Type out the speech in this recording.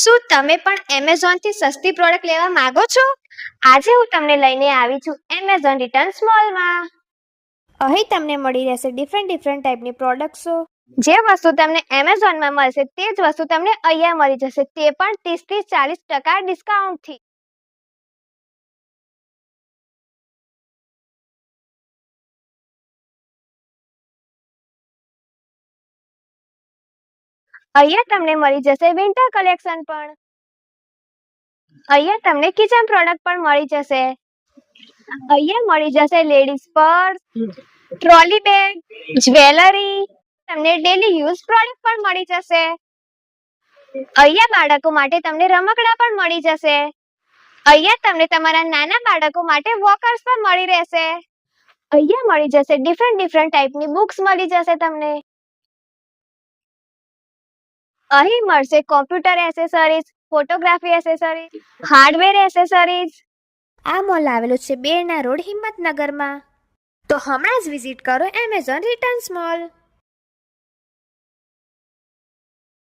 શું તમે પણ એમેઝોનથી સસ્તી પ્રોડક્ટ લેવા માંગો છો? આજે હું તમને લઈને આવી છું એમેઝોન રિટર્ન્સ મોલમાં. અહીં તમને મળી રહેશે ડિફરન્ટ ટાઈપની પ્રોડક્ટ્સો. જે વસ્તુ તમને એમેઝોનમાં મળશે તે જ વસ્તુ તમને અહીંયા મળી જશે, તે પણ 30 થી 40% ડિસ્કાઉન્ટથી. અહીંયા તમને મળી જશે વિન્ટર કલેક્શન પણ. અહીંયા તમને કિચન પ્રોડક્ટ પણ મળી જશે. અહીંયા મળી જશે ladies purse, trolley bag, jewellery, તમને ડેલી યુઝ પ્રોડક્ટ પણ મળી જશે. અહીંયા બાળકો માટે તમને રમકડા પણ મળી જશે. અહીંયા તમને તમારા નાના બાળકો માટે વોકર્સ પણ મળી રહેશે. અહીંયા મળી જશે ડિફરન્ટ ટાઈપની બુક્સ મળી જશે તમને. અહીં મળશે computer accessories, photography accessories, hardware accessories. આ મોલ આવેલો છે બેરના રોડ, હિંમતનગરમાં. તો હમણાં જ વિઝિટ કરો એમેઝોન રિટર્ન્સ મોલ.